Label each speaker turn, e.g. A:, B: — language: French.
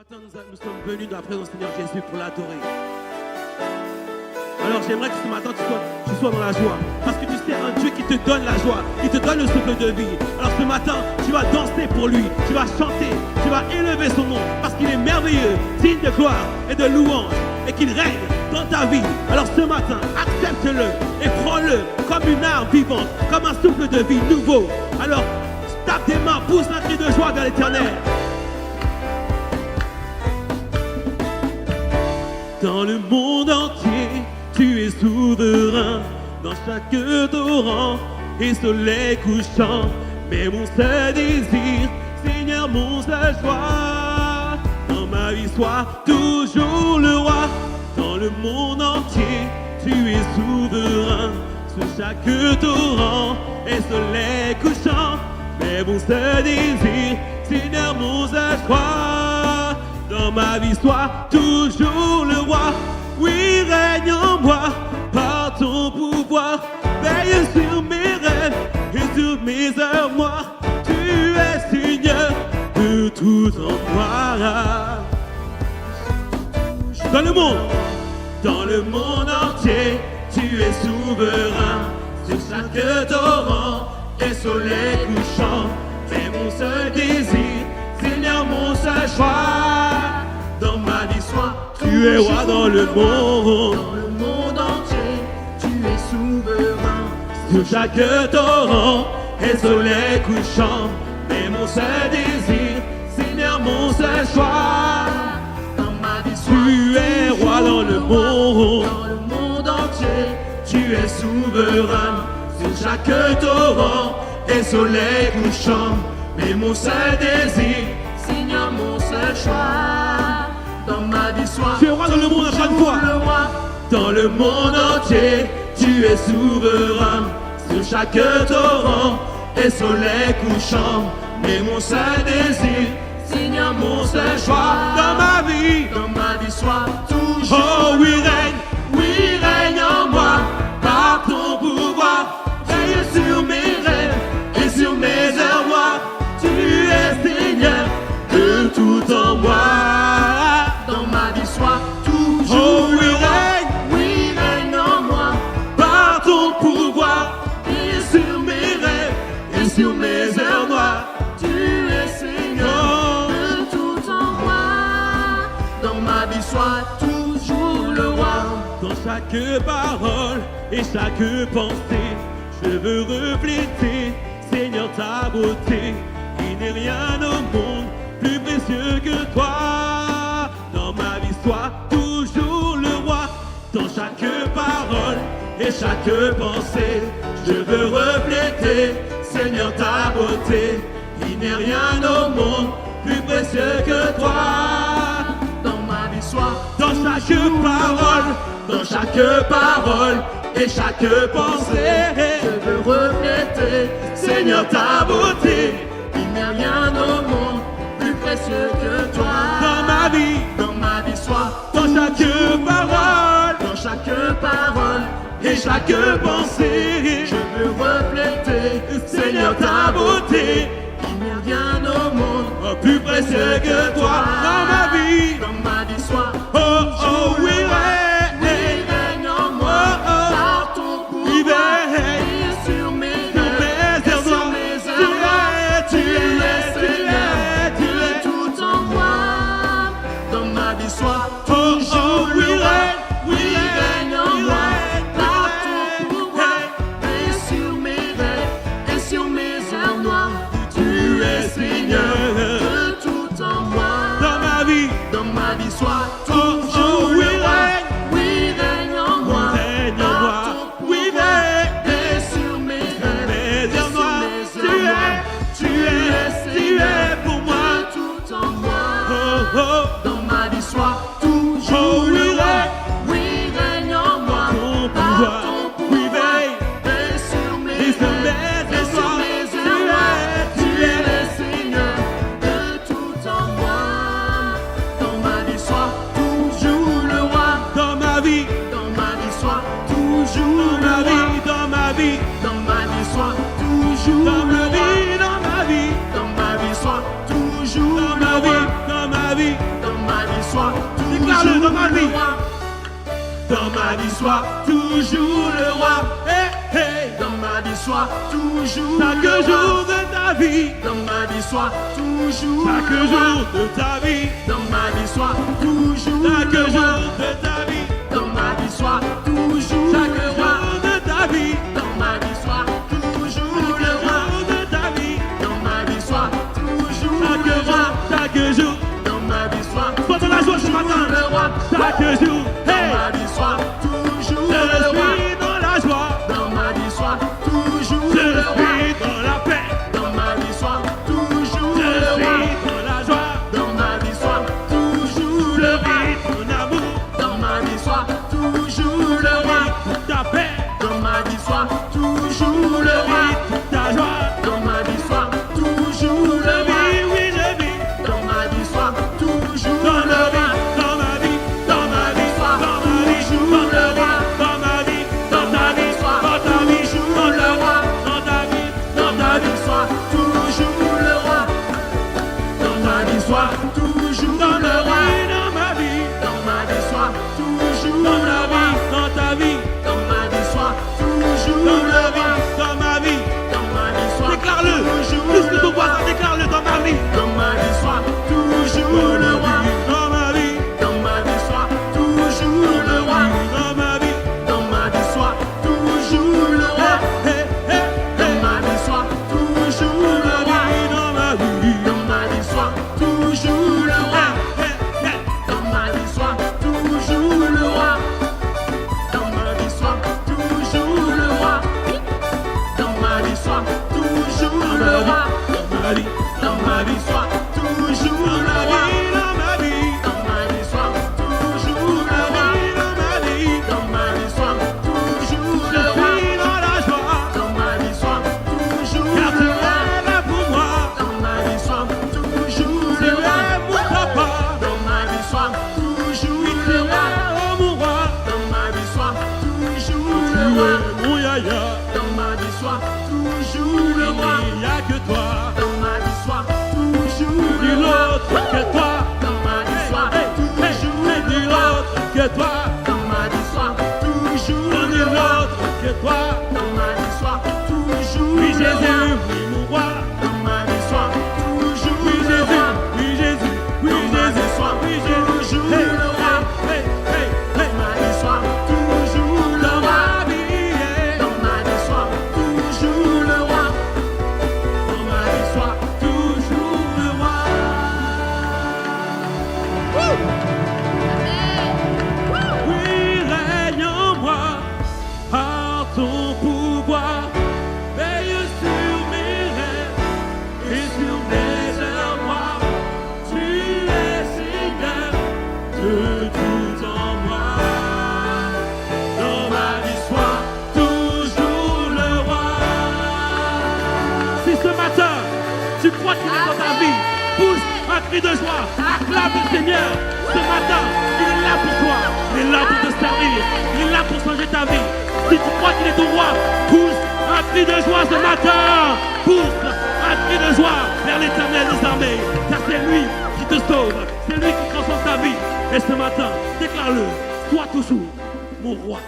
A: matin, nous sommes venus dans la présence du Seigneur Jésus pour l'adorer. Alors j'aimerais que ce matin tu sois dans la joie. Parce que tu sais un Dieu qui te donne la joie, qui te donne le souffle de vie. Alors ce matin, tu vas danser pour lui, tu vas chanter, tu vas élever son nom. Parce qu'il est merveilleux, digne de gloire et de louange. Et qu'il règne dans ta vie. Alors ce matin, accepte-le et prends-le comme une arme vivante, comme un souffle de vie nouveau. Alors tape des mains, pousse un cri de joie vers l'Éternel. Dans le monde entier, tu es souverain. Dans chaque torrent et soleil couchant. Mais mon seul désir, Seigneur, mon seul joie. Dans ma vie, sois toujours le roi. Dans le monde entier, tu es souverain. Sur chaque torrent et soleil couchant. Mais mon seul désir, Seigneur, mon seul joie. Dans ma vie, sois toujours le roi. Oui, règne en moi par ton pouvoir. Veille sur mes rêves et sur mes œuvres. Moi, tu es Seigneur de tout en moi. Dans le monde entier, tu es souverain. Sur chaque torrent et soleil couchant. C'est mon seul désir, Seigneur, mon seul choix. Dans ma vie, sois tu es roi dans le monde.
B: Dans le monde entier, tu es souverain.
A: Sur chaque torrent et soleil couchant. Mais mon seul désir, Seigneur, mon seul choix.
B: Dans ma vie, sois
A: tu es roi dans le monde.
B: Dans le monde entier,
A: tu es souverain. Sur chaque torrent et soleil couchant. Mais mon seul désir,
B: Seigneur, mon seul choix. Dans ma vie, sois
A: tu es roi dans le monde à chaque fois.
B: le roi.
A: Dans le monde entier, tu es souverain. Sur chaque torrent et soleil couchant. Mais mon seul désir,
B: Seigneur, mon seul choix.
A: dans ma vie,
B: sois toujours.
A: oh oui règne en moi, par ton pouvoir. Veille sur mes rêves et sur mes heures, moi, tu es Seigneur de tout en moi.
B: Dans ma vie, sois toujours.
A: Oh
B: oui, règne en moi.
A: par ton pouvoir. Veille sur mes rêves et sur mes heures noires.
B: Tu es Seigneur de tout en moi. Dans ma vie, sois toujours le roi.
A: Dans chaque parole et chaque pensée, je veux refléter, Seigneur, ta beauté. Il n'est rien au monde plus précieux que toi. Dans ma vie, sois toujours le roi. Dans chaque parole et chaque pensée, je veux refléter, Seigneur, ta beauté. Il n'est rien au monde plus précieux que toi.
B: Dans ma vie, sois
A: Dans chaque parole et chaque pensée,
B: je veux refléter,
A: Seigneur, ta beauté.
B: il n'y a rien au monde plus précieux que toi.
A: Dans ma vie,
B: sois
A: dans chaque parole et chaque pensée,
B: je veux refléter,
A: Seigneur, ta beauté.
B: il n'y a rien au monde
A: Plus précieux que toi. Dans ma vie,
B: sois
A: oh oui,
B: règne en moi, par ton pouvoir, veille sur mes rêves et sur mes œuvres. Tu es Seigneur de tout en moi. Dans ma vie, sois toujours le roi. Règne en moi, par ton pouvoir, veille sur mes rêves et sur mes heures noires. Tu es Seigneur de tout en moi.
A: dans ma vie,
B: sois
A: oh oui,
B: règne en moi,
A: règne en moi.
B: par ton
A: Oui,
B: pouvoir, veille sur mes rêves et sur mes heures noires. Tu es
A: pour moi.
B: de tout en moi.
A: Oh, oh.
B: Dans ma vie, sois toujours
A: Oh oui,
B: règne en moi,
A: ton
B: par
A: pouvoir,
B: ton
A: oui,
B: pouvoir,
A: veille
B: veille sur mes
A: et sur
B: rêves
A: mes
B: et sur
A: heures
B: mes
A: noires.
B: heures noires.
A: Tu
B: Tu
A: es
B: es Seigneur de tout en moi. Dans ma vie, sois toujours le roi.
A: dans ma vie,
B: Dans ma vie, sois toujours
A: dans ma
B: le roi.
A: vie, dans ma vie,
B: Dans ma vie, sois toujours
A: dans
B: le
A: ma
B: roi.
A: vie, dans ma vie,
B: Dans ma vie, sois toujours
A: dans
B: le
A: ma
B: roi.
A: vie, dans ma vie,
B: Dans ma vie, sois
A: Déclare-le
B: toujours
A: dans ma vie.
B: le roi. Dans ma vie, sois toujours le roi.
A: Hey, hey.
B: Dans ma vie, sois toujours
A: Chaque
B: le roi.
A: jour de ta vie,
B: Dans ma vie, sois toujours
A: chaque
B: le roi.
A: jour de ta vie,
B: Dans ma vie, sois toujours
A: chaque
B: le
A: jour
B: roi.
A: de ta vie,
B: Dans ma vie, sois toujours
A: chaque
B: le roi.
A: jour de ta vie,
B: Dans ma vie, sois toujours
A: chaque
B: le roi.
A: jour de ta vie,
B: Dans ma vie, sois toujours
A: chaque
B: le roi.
A: jour, chaque jour.
B: Dans ma vie, sois
A: Sois dans la joie ce matin.
B: le roi.
A: Chaque jour,
B: Dans
A: hey,
B: ma vie, sois toujours
A: je
B: le roi.
A: suis dans la joie,
B: Dans ma vie, sois toujours
A: je
B: le roi.
A: suis dans la paix,
B: Dans ma vie, sois toujours
A: je
B: le roi.
A: suis dans la joie,
B: Dans ma vie, sois toujours
A: je
B: le roi.
A: vis ton amour,
B: Dans ma vie, sois toujours le roi.
A: toute ta paix,
B: Dans ma vie, sois toujours le
A: je
B: roi.
A: vis toute ta joie,
B: Dans ma vie, sois toujours
A: je
B: le roi.
A: vis, oui je vis,
B: Dans ma vie, sois toujours
A: dans
B: le
A: ma
B: roi.
A: vie, dans ma vie, dans ma vie,
B: Sois
A: dans ma vie,
B: toujours le roi.
A: dans ma vie, dans ta vie,
B: Sois
A: dans ta vie,
B: toujours le roi.
A: dans ta vie,
B: Dans ma vie, sois toujours le roi. Dans ma vie, sois toujours
A: dans
B: le
A: ta
B: roi.
A: vie, dans ma vie,
B: Dans ma vie, sois toujours
A: dans
B: le
A: ta
B: roi.
A: vie, dans ta vie,
B: Dans ma vie, sois toujours
A: dans
B: le
A: ta
B: roi.
A: vie, dans ma vie.
B: Dans ma vie, sois
A: Déclare-le,
B: toujours
A: plus que
B: le
A: ton
B: roi.
A: voisin, déclare-le dans ma vie.
B: Dans ma vie, sois toujours le roi.
A: Dans ma vie,
B: Dans ma vie, sois toujours le roi.
A: dans ma vie,
B: Dans ma vie, sois toujours le roi.
A: hey, hey,
B: Dans ma vie, sois toujours le roi.
A: dans ma vie,
B: Dans ma vie, sois toujours le roi.
A: hey, hey,
B: Dans ma vie, sois toujours le roi. Dans ma vie, sois toujours le roi. Dans ma vie, sois toujours le roi.
A: dans ma vie,
B: Dans ma vie, sois toujours le roi.
A: dans ma vie,
B: Dans ma vie, sois toujours le roi.
A: dans ma vie,
B: Dans ma vie, sois toujours
A: je
B: le roi.
A: suis dans la joie,
B: Dans ma vie, sois toujours
A: car tu
B: le roi.
A: es là pour moi,
B: Dans ma vie, sois toujours
A: tu
B: le roi.
A: es mon papa,
B: Dans ma vie, sois toujours
A: tu
B: le
A: es
B: roi.
A: mon roi,
B: Dans ma vie, sois toujours
A: tu
B: le roi.
A: es mon yaya,
B: Dans ma vie, sois toujours le roi.
A: il n'y a que toi,
B: Dans ma vie, sois toujours le
A: nul
B: roi.
A: autre que toi,
B: Dans ma vie, sois toujours
A: nul
B: le roi.
A: autre que toi,
B: Dans ma vie, sois toujours
A: nul
B: le roi.
A: autre que toi,
B: Dans ma vie, sois toujours
A: oui
B: le roi.
A: Jésus, oui mon roi.
B: Dans ma vie, sois toujours
A: Oui
B: le roi.
A: Jésus, oui Jésus, oui
B: Dans ma vie,
A: Jésus,
B: sois
A: oui Jésus,
B: toujours
A: hey,
B: le roi.
A: hey, hey, hey,
B: Dans ma vie, sois toujours le
A: dans
B: roi.
A: ma vie, yeah.
B: Dans ma vie, sois toujours le roi. Dans ma vie, sois
A: toujours le roi. Oui, règne en moi par ton pouvoir, veille sur mes rêves et sur mes œuvres. Tu es Seigneur de tout en moi. Dans ma vie, sois toujours le roi. Si ce matin, tu crois qu'il est dans ta vie, pousse un cri de joie, acclame le Seigneur. Ce matin, il est là pour toi, il est là pour te servir, il est là pour changer ta vie. Si tu crois qu'il est ton roi, pousse un cri de joie ce matin, pousse un cri de joie vers l'Éternel des armées, car c'est lui qui te sauve, c'est lui qui transforme ta vie. Et ce matin, déclare-le, sois toujours mon roi.